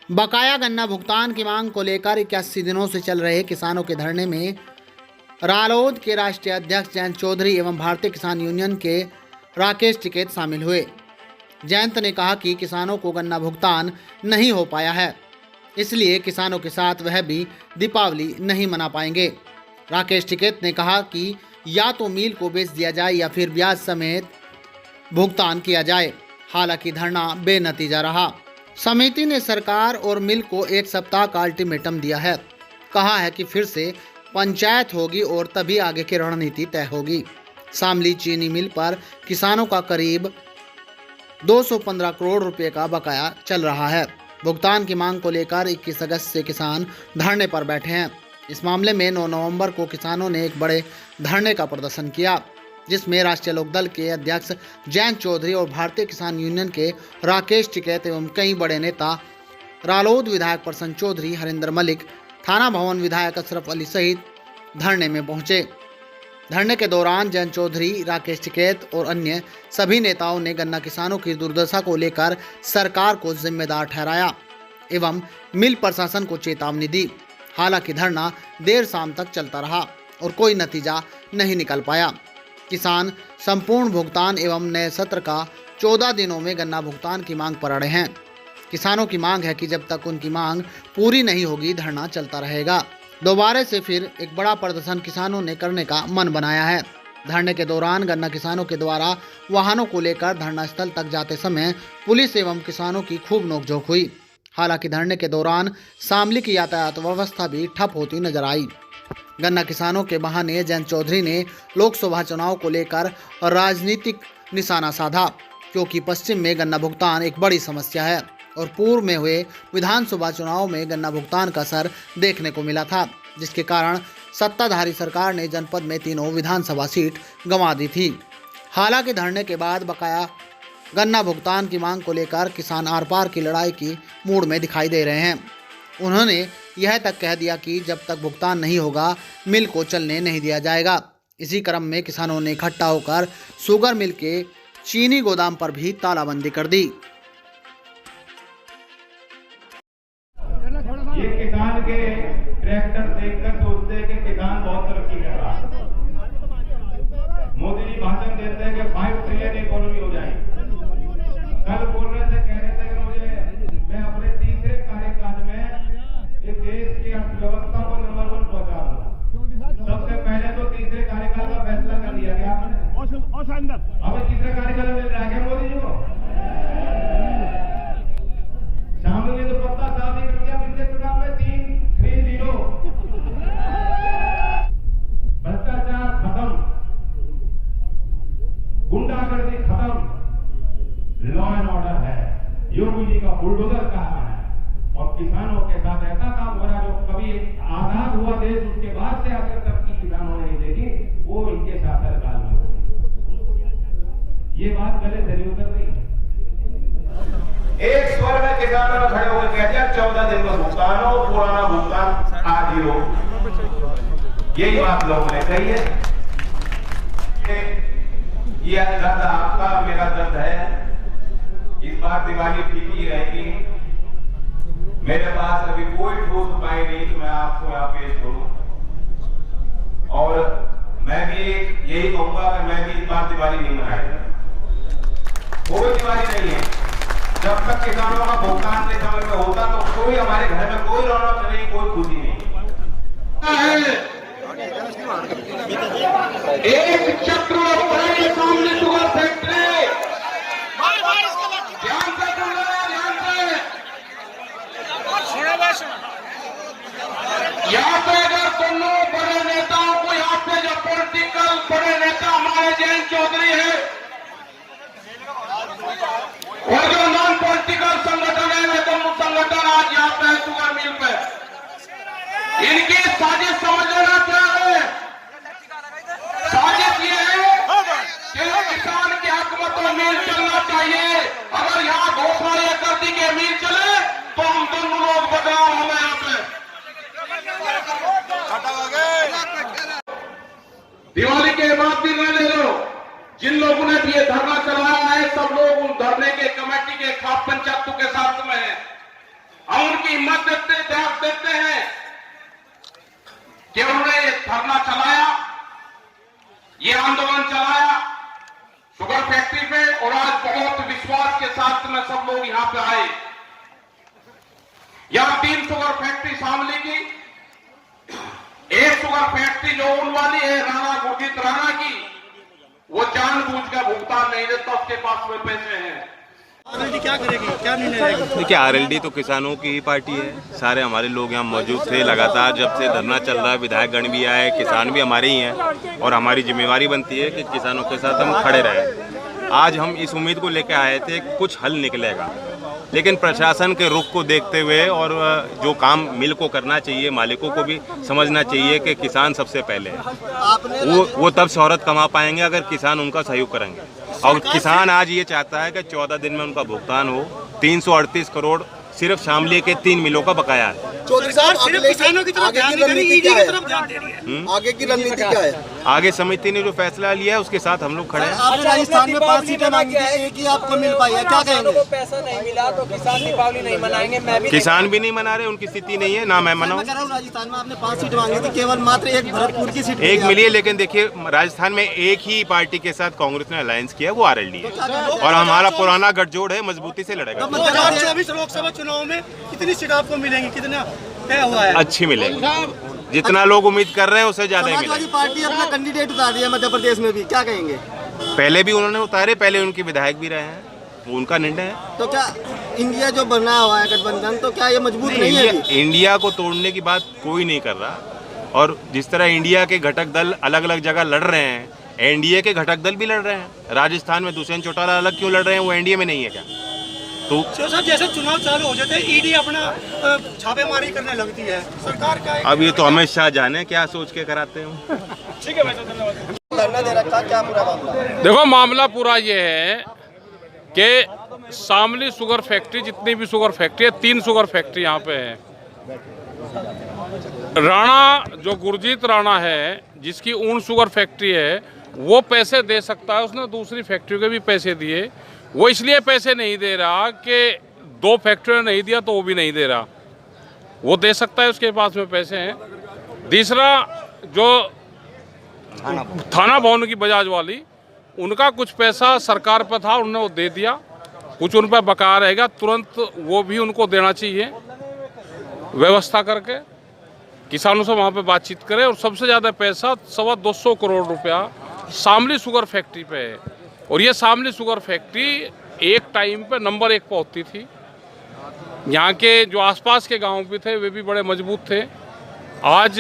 बकाया गन्ना भुगतान की मांग को लेकर 81 दिनों से चल रहे किसानों के धरने में रालोद के राष्ट्रीय अध्यक्ष जयंत चौधरी एवं भारतीय किसान यूनियन के राकेश टिकैत शामिल हुए। जयंत ने कहा कि किसानों को गन्ना भुगतान नहीं हो पाया है, इसलिए किसानों के साथ वह भी दीपावली नहीं मना पाएंगे। राकेश टिकैत ने कहा कि या तो मिल को बेच दिया जाए या फिर ब्याज समेत भुगतान किया जाए। हालांकि धरना बेनतीजा रहा। समिति ने सरकार और मिल को 1 सप्ताह का अल्टीमेटम दिया है। कहा है कि फिर से पंचायत होगी और तभी आगे की रणनीति तय होगी। शामली चीनी मिल पर किसानों का करीब 215 करोड़ रुपए का बकाया चल रहा है। भुगतान की मांग को लेकर 21 अगस्त से किसान धरने पर बैठे हैं। इस मामले में 9 नवंबर को किसानों ने एक बड़े धरने का प्रदर्शन किया, जिसमें राष्ट्रीय लोकदल के अध्यक्ष जयंत चौधरी और भारतीय किसान यूनियन के राकेश टिकैत एवं कई बड़े नेता, रालोद विधायक प्रसन्न चौधरी, हरिंदर मलिक, थाना भवन विधायक अशरफ अली सहित धरने में पहुंचे। धरने के दौरान जयंत चौधरी, राकेश टिकैत और अन्य सभी नेताओं ने गन्ना किसानों की दुर्दशा को लेकर सरकार को जिम्मेदार ठहराया एवं मिल प्रशासन को चेतावनी दी। हालांकि धरना देर शाम तक चलता रहा और कोई नतीजा नहीं निकल पाया। किसान संपूर्ण भुगतान एवं नए सत्र का 14 दिनों में गन्ना भुगतान की मांग पर अड़े हैं। किसानों की मांग है कि जब तक उनकी मांग पूरी नहीं होगी धरना चलता रहेगा। दोबारा से फिर एक बड़ा प्रदर्शन किसानों ने करने का मन बनाया है। धरने के दौरान गन्ना किसानों के द्वारा वाहनों को लेकर धरना स्थल तक जाते समय पुलिस एवं किसानों की खूब नोकझोंक हुई। हालांकि धरने के दौरान शामली की यातायात व्यवस्था भी ठप होती नजर आई। गन्ना किसानों के बहाने जयंत चौधरी ने लोकसभा चुनाव को लेकर राजनीतिक निशाना साधा, क्योंकि पश्चिम में गन्ना भुगतान एक बड़ी समस्या है और पूर्व में हुए विधानसभा चुनाव में गन्ना भुगतान का असर देखने को मिला था, जिसके कारण सत्ताधारी सरकार ने जनपद में तीनों विधानसभा सीट गंवा दी थी। हालांकि धरने के बाद बकाया गन्ना भुगतान की मांग को लेकर किसान आर पार की लड़ाई की मूड में दिखाई दे रहे हैं। उन्होंने यह तक कह दिया कि जब तक भुगतान नहीं होगा मिल को चलने नहीं दिया जाएगा। इसी क्रम में किसानों ने इकट्ठा होकर शुगर मिल के चीनी गोदाम पर भी तालाबंदी कर दी। ये किसान के ट्रैक्टर देखकर सोचते हैं कि किसान बहुत तरक्की कर रहा है। मोदी जी भाषण देते हैं कि 5 ट्रिलियन इकोनॉमी हो जाएगी। कल बोल रहे थे, कह रहे थे कि मैं अपने तीसरे कार्यकाल में इस देश की अर्थव्यवस्था को नंबर 1 पहुंचा दूंगा। सबसे पहले तो तीसरे कार्यकाल का फैसला कर लिया गया आपने। अब तीसरे कार्यकाल में मिल रहा है मोदी जी को। शामिल ने तो पत्ता साफ ही कर दिया पिछले चुनाव में 3-0। भ्रष्टाचार खत्म, गुंडागर्दी खत्म, लॉ एंड ऑर्डर है। योगी जी का बुलडोजर काम है और किसानों के साथ ऐसा काम हो रहा है जो कभी आजाद हुआ देश उसके बाद से आगे तक की किसानों ने नहीं देखी, वो इनके शासनकाल में हो रही। ये बात गले से नहीं उतर रही। एक स्वर में किसानों ने खड़े होकर कह दिया 14 दिन में भुगतान हो, पुराना भुगतान आज ही हो। यही बात लोगों ने कही है। ये दर्द आपका, मेरा दर्द है। इस बार दिवाली ठीक ही रहेगी। मेरे पास अभी कोई ठोस उपाय नहीं तो मैं आपको यहाँ पेश करूं। और मैं भी यही कहूंगा कि मैं भी इस बार दिवाली नहीं मनाएगा। कोई दिवाली नहीं है जब तक किसानों का भुगतान के समय में होता तो कोई हमारे घर में कोई रौनक नहीं, कोई खुशी नहीं। एक चक्र के सामने शुगर फैक्ट्री, यहाँ पे अगर दोनों बड़े नेताओं को, यहाँ पे जो पॉलिटिकल बड़े नेता हमारे जयंत चौधरी है और जो नॉन पॉलिटिकल संगठन है, वे दोनों संगठन आज यहाँ पे शुगर मिल पे इनकी साजिश समझ लेना क्या है। साजिश ये है कि किसान के हक में तो मिल चलना चाहिए। अगर यहाँ घोषणा ये कर दी कि मिल चले तो हम दोनों लोग बदलाव हमें यहाँ पे दिवाली के बाद भी न ले लो। जिन लोगों ने भी ये धरना चलाया है सब लोग उन धरने के कमेटी के खाप पंचायतों के साथ में हैं और उनके की हिम्मत देते हैं कि उन्होंने ये धरना चलाया, ये आंदोलन चलाया शुगर फैक्ट्री पे, और आज बहुत विश्वास के साथ में सब लोग यहां पे आए। यहां 3 शुगर फैक्ट्री शामली की, एक शुगर फैक्ट्री जो ऊन वाली है राणा गुरजीत राणा की, वो जानबूझकर भुगतान नहीं देता, उसके पास में पैसे हैं। आरएलडी क्या करेगी, क्या निर्णय रहेगा? देखिए, आरएलडी तो किसानों की ही पार्टी है। सारे हमारे लोग यहाँ मौजूद थे लगातार, जब से धरना चल रहा है। विधायक गण भी आए, किसान भी हमारे ही हैं, और हमारी जिम्मेवारी बनती है कि किसानों के साथ हम खड़े रहें। आज हम इस उम्मीद को लेकर आए थे कि कुछ हल निकलेगा, लेकिन प्रशासन के रुख को देखते हुए और जो काम मिल को करना चाहिए, मालिकों को भी समझना चाहिए कि किसान सबसे पहले है। वो तब शोहरत कमा पाएंगे अगर किसान उनका सहयोग करेंगे। और किसान आज ये चाहता है कि 14 दिन में उनका भुगतान हो। 338 करोड़ सिर्फ शामली के 3 मिलों का बकाया है। चौधरी साहब, सिर्फ किसानों की तरफ ध्यान नहीं दे रही, ईडी की तरफ ध्यान दे रही है। आगे की रणनीति क्या है? आगे समिति ने जो फैसला लिया है उसके साथ हम लोग खड़े हैं। आपने राजस्थान में 5 सीटें मांगी थी, एक ही आपको मिल पाई है, क्या कहेंगे? पैसा नहीं मिला तो किसान दीपावली नहीं मनाएंगे। मैं भी किसान भी नहीं मना रहे, उनकी स्थिति नहीं है, ना मैं मनाऊं। राजस्थान में आपने 5 सीट मांगी थी, केवल मात्र एक भरतपुर की सीट एक मिली है, लेकिन देखिए राजस्थान में एक ही पार्टी के साथ कांग्रेस ने अलायंस किया, वो आरएलडी है, और हमारा पुराना गठजोड़ है, मजबूती से लड़ेगा। 2024 लोकसभा चुनाव में कितनी सीट आपको मिलेंगी, कितना तय हुआ है? अच्छी मिलेगी, जितना लोग उम्मीद कर रहे हैं उससे ज्यादा ही समाजवादी मिलेगी। पार्टी अपना कैंडिडेट उतार रही है मध्य प्रदेश में भी, क्या कहेंगे? पहले भी उन्होंने उतारे, पहले उनके विधायक भी रहे हैं, वो उनका निर्णय है। तो क्या इंडिया जो बना हुआ है गठबंधन, तो क्या ये मजबूत नहीं है? इंडिया को तोड़ने की बात कोई नहीं कर रहा, और जिस तरह इंडिया के घटक दल अलग अलग जगह लड़ रहे हैं, एनडीए के घटक दल भी लड़ रहे हैं। राजस्थान में दुष्यंत चौटाला अलग क्यों लड़ रहे हैं, वो एनडीए में नहीं है क्या? तो साहब, जैसे चुनाव चालू हो जाते हैं ईडी अपना छापेमारी करने लगती है, सरकार का अब ये तो अमित शाह जाने क्या सोच के कराते हैं। ठीक है भाई साहब, धन्यवाद। धरना दे रखा, क्या पूरा मामला? देखो, मामला पूरा ये है कि शामली शुगर फैक्ट्री, जितनी भी शुगर फैक्ट्री है, 3 शुगर फैक्ट्री यहाँ पे है। राणा जो गुरजीत राणा है, जिसकी ऊन शुगर फैक्ट्री है, वो पैसे दे सकता है। उसने दूसरी फैक्ट्री के भी पैसे दिए। वो इसलिए पैसे नहीं दे रहा कि 2 फैक्ट्रियों ने नहीं दिया तो वो भी नहीं दे रहा, वो दे सकता है, उसके पास में पैसे हैं। तीसरा, जो थाना भवन की बजाज वाली, उनका कुछ पैसा सरकार पर था, उन्होंने वो दे दिया, कुछ उन पर बकाया रहेगा, तुरंत वो भी उनको देना चाहिए, व्यवस्था करके किसानों से वहाँ पे बातचीत करें। और सबसे ज़्यादा पैसा 225 करोड़ रुपया शामली शुगर फैक्ट्री पे है, और ये शामली शुगर फैक्ट्री एक टाइम पे नंबर 1 पर होती थी। यहाँ के जो आसपास के गांव भी थे वे भी बड़े मजबूत थे। आज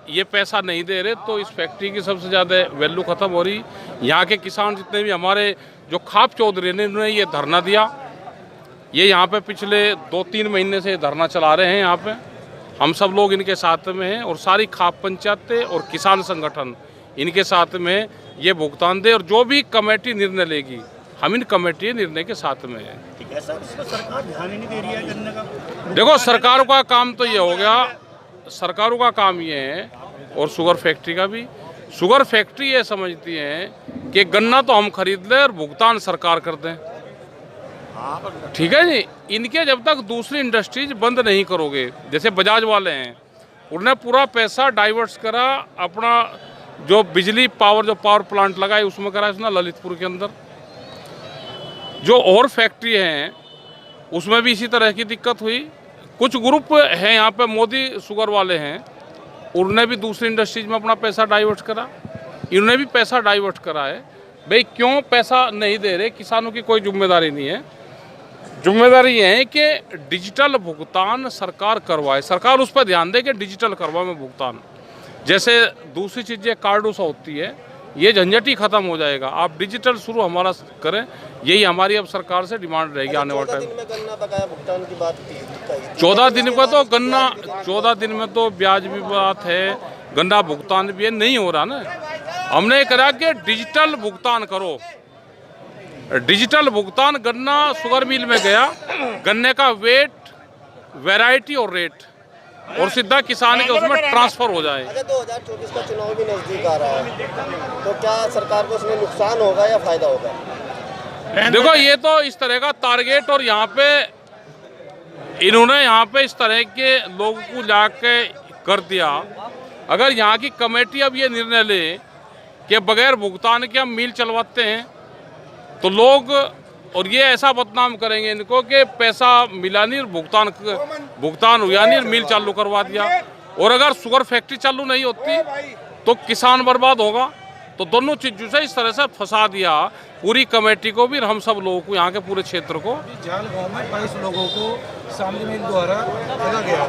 ये पैसा नहीं दे रहे तो इस फैक्ट्री की सबसे ज़्यादा वैल्यू ख़त्म हो रही। यहाँ के किसान जितने भी हमारे जो खाप चौधरी ने, उन्होंने ये धरना दिया, ये यहाँ पे पिछले 2-3 महीने से धरना चला रहे हैं। यहाँ पे हम सब लोग इनके साथ में हैं, और सारी खाप पंचायतें और किसान संगठन इनके साथ में ये भुगतान दे, और जो भी कमेटी निर्णय लेगी हम इन कमेटी निर्णय के साथ में हैं। ठीक है सर, सरकार ध्यान ही नहीं दे रही है करने का। देखो, सरकारों का काम तो ये हो गया, सरकारों का काम ये है, और शुगर फैक्ट्री का भी। शुगर फैक्ट्री ये समझती है कि गन्ना तो हम खरीद लें और भुगतान सरकार कर दें, ठीक है जी। इनके जब तक दूसरी इंडस्ट्रीज बंद नहीं करोगे, जैसे बजाज वाले हैं, उन्होंने पूरा पैसा डाइवर्ट करा, अपना जो बिजली पावर प्लांट लगाए उसमें करा इसने ललितपुर के अंदर। जो और फैक्ट्री हैं उसमें भी इसी तरह की दिक्कत हुई। कुछ ग्रुप हैं यहाँ पे, मोदी शुगर वाले हैं, उन्होंने भी दूसरी इंडस्ट्रीज में अपना पैसा डाइवर्ट करा, इन्होंने भी पैसा डाइवर्ट करा है। भाई क्यों पैसा नहीं दे रहे? किसानों की कोई जिम्मेदारी नहीं है। जिम्मेदारी ये है कि डिजिटल भुगतान सरकार करवाए, सरकार उस पर ध्यान दे कि डिजिटल करवाए भुगतान। जैसे दूसरी चीज़ें कार्डों से होती है, ये झंझट ही खत्म हो जाएगा। आप डिजिटल शुरू हमारा करें, यही हमारी अब सरकार से डिमांड रहेगी आने वाले टाइम। 14 दिन में गन्ना बकाया भुगतान की बात की 14 दिन में तो गन्ना, 14 दिन में तो ब्याज भी बात है, गन्ना भुगतान भी है, नहीं हो रहा ना। हमने करा कि डिजिटल भुगतान करो, डिजिटल भुगतान। गन्ना शुगर मिल में गया, गन्ने का वेट, वैरायटी और रेट, और सीधा किसान के उसमें ट्रांसफर हो जाए। अगर 2024 का चुनाव भी नजदीक आ रहा है, तो क्या सरकार को उसमें नुकसान होगा या फायदा होगा? देखो, ये तो इस तरह का टारगेट, और यहाँ पे इन्होंने यहाँ पे इस तरह के लोगों को जाके कर दिया। अगर यहाँ की कमेटी अब ये निर्णय ले कि बगैर भुगतान के हम मिल चलवाते हैं तो लोग, और ये ऐसा बदनाम करेंगे इनको कि पैसा मिला नहीं, भुगतान हुआ नहीं, मिल चालू करवा दिया। और अगर शुगर फैक्ट्री चालू नहीं होती तो किसान बर्बाद होगा। तो दोनों चीज़ों से इस तरह से फंसा दिया पूरी कमेटी को भी और हम सब लोगों को, यहाँ के पूरे क्षेत्र को। जाल गांव में 22 लोगों को शामली मिल द्वारा ठगा गया,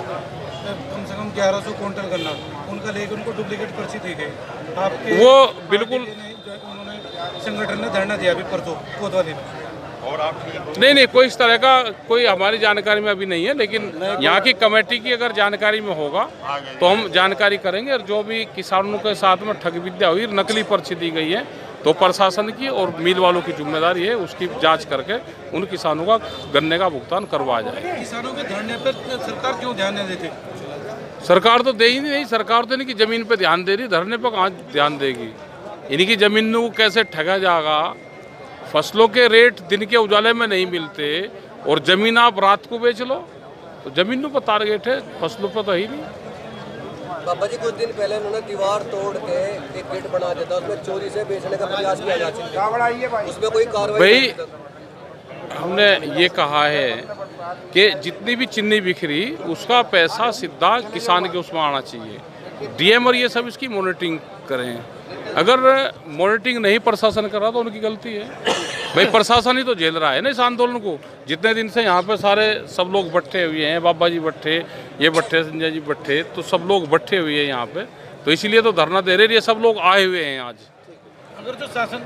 कम से कम 1100 क्विंटल गन्ना उनका लेकर उनको डुप्लीकेट पर्ची दी गई। आपके वो बिल्कुल उन्होंने संगठन ने धरना दिया अभी परसों कोतवाली में। नहीं, कोई इस तरह का कोई हमारी जानकारी में अभी नहीं है, लेकिन यहाँ की कमेटी की अगर जानकारी में होगा तो हम जानकारी करेंगे। और जो भी किसानों के साथ में ठग विद्या हुई, नकली पर्ची दी गई है, तो प्रशासन की और मिल वालों की जिम्मेदारी है उसकी जांच करके उन किसानों का गन्ने का भुगतान करवाया जाए। किसानों के धरने पर सरकार क्यों ध्यान नहीं देती? सरकार तो दे ही नहीं, सरकार तो इनकी जमीन पे ध्यान दे रही, धरने पर कहाँ ध्यान देगी। इनकी जमीन को कैसे ठगा जाएगा? फसलों के रेट दिन के उजाले में नहीं मिलते और जमीन आप रात को बेच लो, तो जमीनों पर टारगेट है, फसलों पर तो ही नहीं। बाबा जी कुछ दिन पहले उन्होंने दीवार तोड़ के एक गेट बना दिया था, उसमें चोरी से बेचने का प्रयास किया जा चुका है, उसमें कोई कार्रवाई भाई हमने ये कहा है कि जितनी भी चिन्नी बिखरी उसका पैसा सीधा किसान के उसमें आना चाहिए। डीएम और ये सब इसकी मॉनिटरिंग करें। अगर मॉनिटरिंग नहीं प्रशासन कर रहा तो उनकी गलती है। भाई प्रशासन ही तो झेल रहा है ना इस आंदोलन को। जितने दिन से यहाँ पे सारे सब लोग बैठे हुए हैं, बाबा जी बैठे, ये बैठे, संजय जी बैठे, तो सब लोग बैठे हुए हैं यहाँ पे, तो इसीलिए तो धरना दे रहे हैं। ये सब लोग आए हुए हैं आज। अगर जो शासन